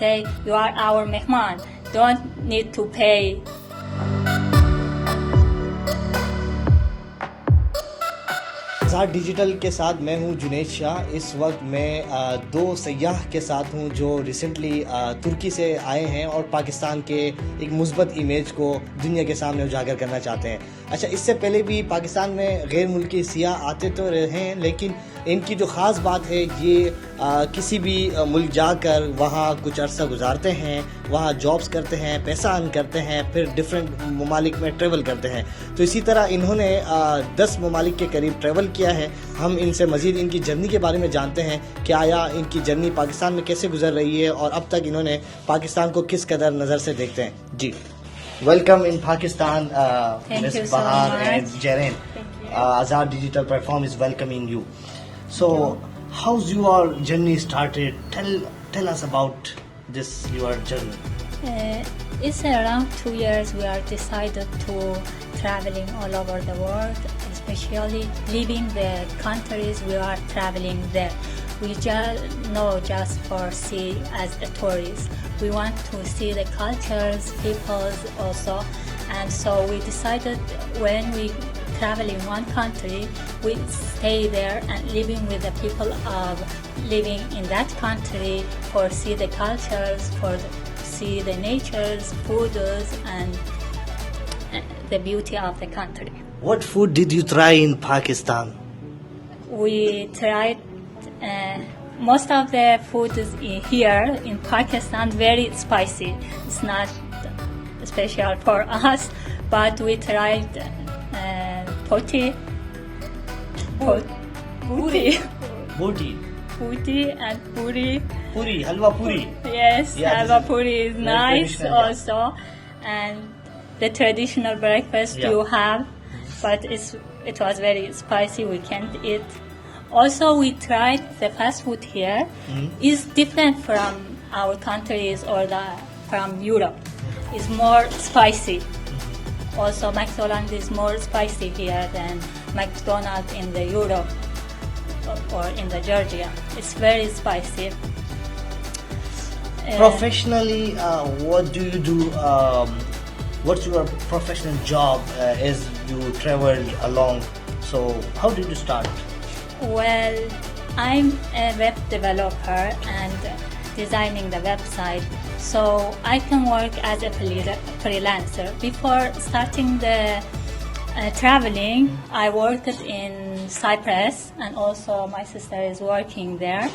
say you are our mehman, don't need to pay. Azad digital के साथ मैं हूं जुनैद शाह। इस वक्त मैं दो सयाह के साथ हूं जो रिसेंटली तुर्की से आए हैं और पाकिस्तान के एक मुस्बत इमेज को दुनिया के सामने उजागर करना चाहते हैं। अच्छा, इससे पहले भी पाकिस्तान में गैर मुल्की सियाह आते तो रहे हैं, लेकिन इनकी जो ख़ास बात है ये किसी भी मुल्क जाकर वहाँ कुछ अरसा गुजारते हैं, वहाँ जॉब्स करते हैं, पैसा अर्न करते हैं, फिर डिफरेंट ममालिक में ट्रैवल करते हैं। तो इसी तरह इन्होंने 10 ममालिक के करीब ट्रैवल किया है। हम इनसे मज़ीद इनकी जर्नी के बारे में जानते हैं कि आया इनकी जर्नी पाकिस्तान में कैसे गुजर रही है और अब तक इन्होंने पाकिस्तान को किस कदर नज़र से देखते हैं। जी, वेलकम इन पाकिस्तान मिस बहार and जैरेन। Azaad digital platform is welcoming you. So, how's your journey started? Tell us about this your journey. It's around 2 years we are decided to traveling all over the world, especially leaving the countries we are traveling there. We just for see as a tourist. We want to see the cultures, peoples also, and so we decided when we travel in one country, we stay there and living with the people of living in that country for see the cultures, for see the natures, foods, and the beauty of the country. What food did you try in Pakistan? We tried most of the food is here in Pakistan very spicy. It's not special for us, but we tried poti and puri. Puri, halwa puri. Yes, Yeah, halwa puri is nice traditional, yeah. also, and the traditional breakfast Yeah. you have, but it was very spicy. We can't eat. Also, we tried the fast food here. Is different from our countries or from Europe. It's more spicy. Also, McDonald's is more spicy here than McDonald's in the Europe or in the Georgia. It's very spicy. Professionally, what do you do? What's your professional job as you traveled along? So, how did you start? Well, I'm a web developer and designing the website, so I can work as a freelancer. Before starting the traveling, I worked in Cyprus, and also my sister is working there.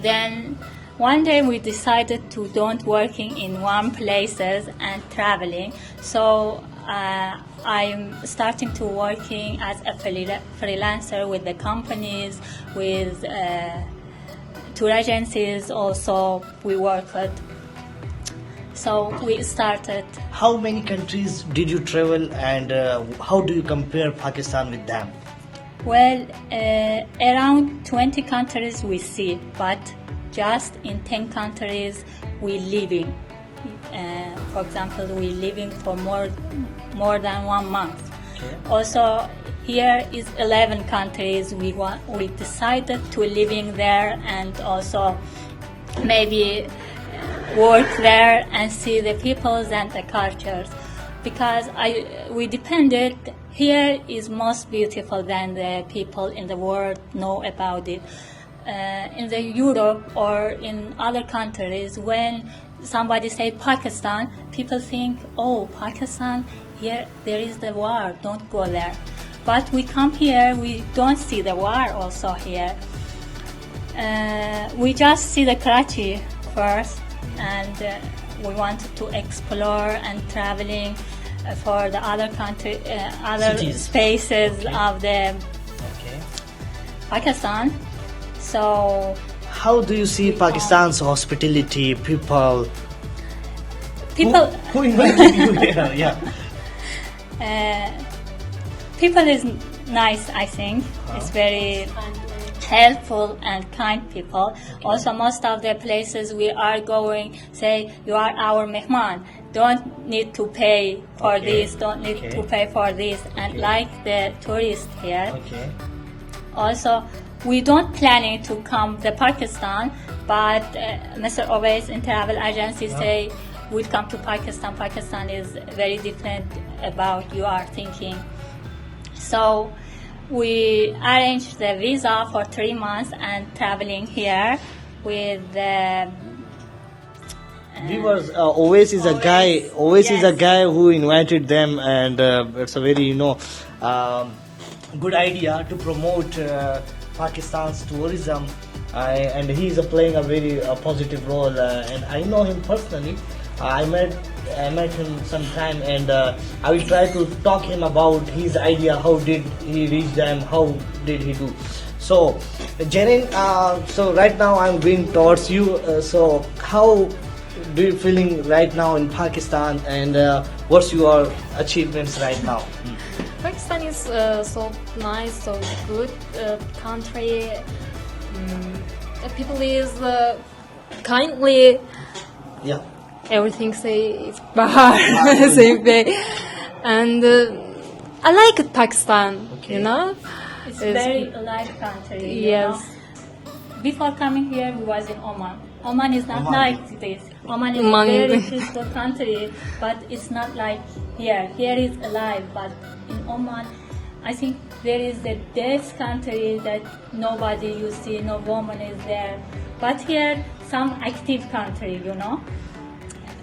Then one day we decided to don't working in one places and traveling, so I'm starting to working as a freelancer with the companies, with tour agencies also we work with. So we started. How many countries did you travel, and how do you compare Pakistan with them? Well, around 20 countries we see, but just in 10 countries we living. For example, we living for more than 1 month. Okay. Also, here is 11 countries we decided to living there and also maybe work there and see the peoples and the cultures, because we depended here is most beautiful than the people in the world know about it. In the Europe or in other countries, when somebody say Pakistan, people think, oh, Pakistan, here there is the war, don't go there. But we come here, we don't see the war also here. We just see the Karachi first, and we wanted to explore and traveling for the other country, other Cities. spaces Okay. of the Okay. Pakistan. So How do you see Pakistan's hospitality, people? Who invited you here? Yeah. People is nice, I think. It's very helpful and kind people. Also, most of the places we are going say, you are our mehman. Don't need to pay for Okay. this, don't need Okay. to pay for this. And Okay. like the tourists here. Okay. Also, we don't planning to come to Pakistan, but Mr. Always in travel agency say we'll come to Pakistan. Pakistan is very different about you are thinking. So we arranged the visa for 3 months and traveling here with Viewers, Always is a guy. Always is a Yes. guy who invited them, and it's a very good idea to promote Pakistan's tourism. And he is playing a very positive role. And I know him personally. I met him sometime, and I will try to talk him about his idea. How did he reach them? How did he do? So, Jaren, so right now I'm going towards you. So, how do you feeling right now in Pakistan, and what's your achievements right now? Pakistan is so nice, so good country. People is kindly. Yeah. Everything say it's Bahar, same way. And I like Pakistan, Okay. you know. it's very alive country. you Yes. know. Before coming here, we was in Oman. Oman is not Oman. like this. Oman is Oman. a very peaceful country, but it's not like here. Here is alive, but in Oman, I think there is the death country that nobody you see, no woman is there. But here, some active country, you know.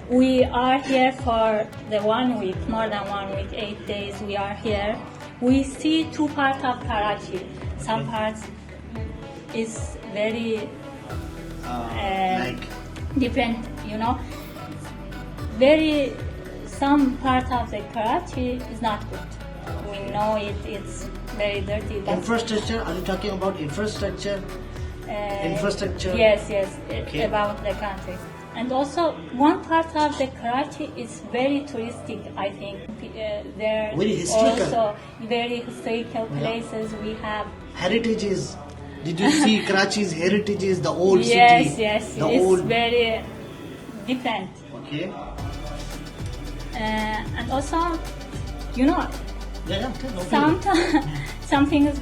We are here for the 1 week, more than 1 week, 8 days we are here. We see two parts of Karachi. Some parts is very Like different, you know. Some part of the Karachi is not good. We know it's very dirty, but infrastructure. Are you talking about infrastructure? Infrastructure? Yes, Okay. about the country. And also, one part of the Karachi is very touristic, I think. There Very historical. also very historical places we have. Heritages. Did you see Karachi's heritages? The old Yes, city. yes, The it's old. very different. Okay. And also, you know, Yeah. No problem. something is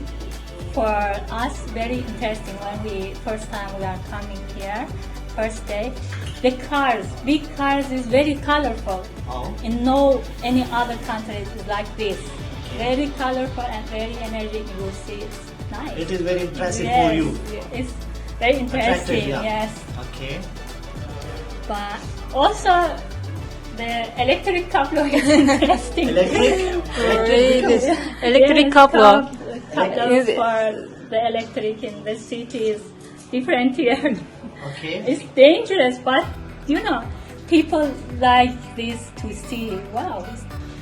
for us very interesting when first time we are coming here, first day. The cars, big cars is very colorful. Oh. In no any other country is like this. Very colorful and very energetic. You see, it's nice. It is very impressive Yes, for you. It's very interesting. yeah. Yes, Okay. but also the electric couple is interesting. Electric. Electric Yes, couple. couples for the electric in the city is different here. Okay. It's dangerous, but you know, people like this to see. Wow.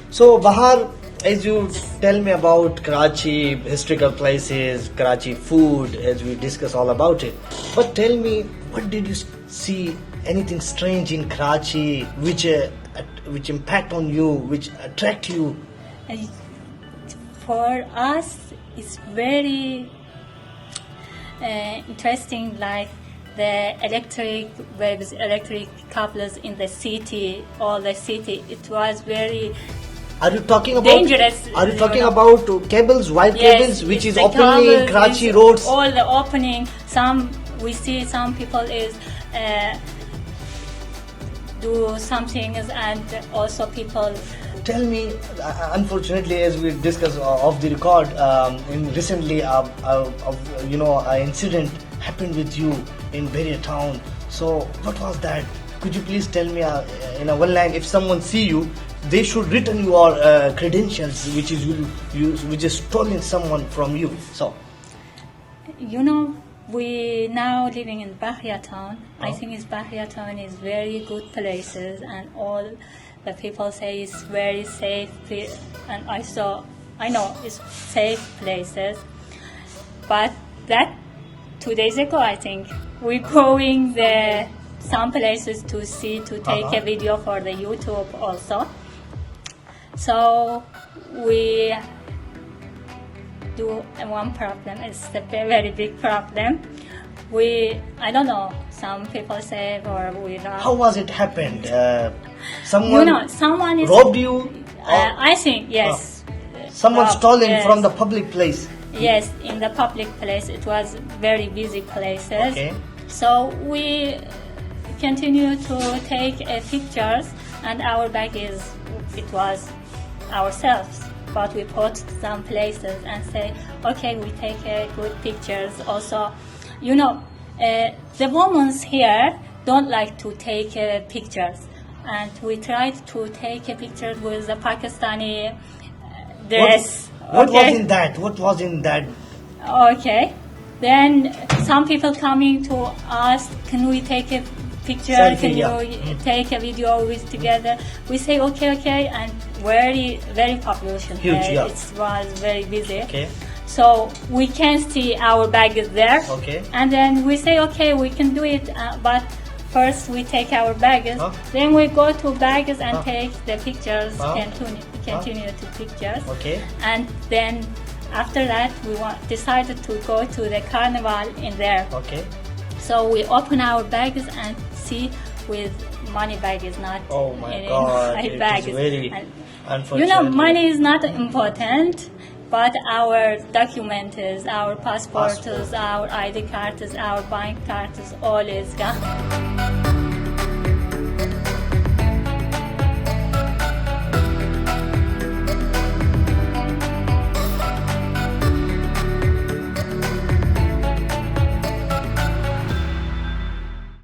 So Bahar, as you tell me about Karachi, historical places, Karachi food, as we discuss all about it. But tell me, what did you see? Anything strange in Karachi, which impact on you, which attract you? And for us, it's very interesting, like the electric waves, electric cables in the city, all the city. It was very Are you talking about dangerous. Are you talking know. about cables, white cables, which it's is the opening in cables, Karachi it's roads? All the opening. We see some people is do some things, and also people. Tell me, unfortunately, as we discussed off the record, in recently, an incident happened with you in Beria town. So, what was that? Could you please tell me in a one line? If someone see you, they should return your credentials, which is stolen someone from you. So, You know, we now living in Bahria town. I think Bahria town is very good places, and all the people say it's very safe. And I know it's safe places. But that 2 days ago, I think we going some places to take a video for the YouTube also. So we do one problem. It's a very big problem. I don't know. Some people say or we robbed. how was it happened? Someone Someone is robbed you? Or I think yes. someone robbed, stolen yes. from the public place? Yes, in the public place. It was very busy places. Okay. So we continue to take pictures, and our bag it was ourselves. But we put some places and say, okay, we take good pictures. Also, you know, the women here don't like to take pictures, and we tried to take a picture with the Pakistani dress. What Okay. was in that? What was in that? Okay. Then some people coming to ask, can we take a picture? Selfie, Can yeah. you take a video with together? We say okay, and very population Huge, here. yeah. It was very busy. Okay. So we can see our bag is there. Okay. And then we say okay, we can do it, but first we take our bags. Huh? Then we go to bags and Huh? take the pictures. Huh? Continue to pictures. Okay. And then after that we decided to go to the carnival in there. Okay. So we open our bags and see with money bag is not Oh my in God! my It bag. is very And, unfortunate. you know, money is not important, but our documents, our passports, Passport. our ID cards, our bank cards, all is gone.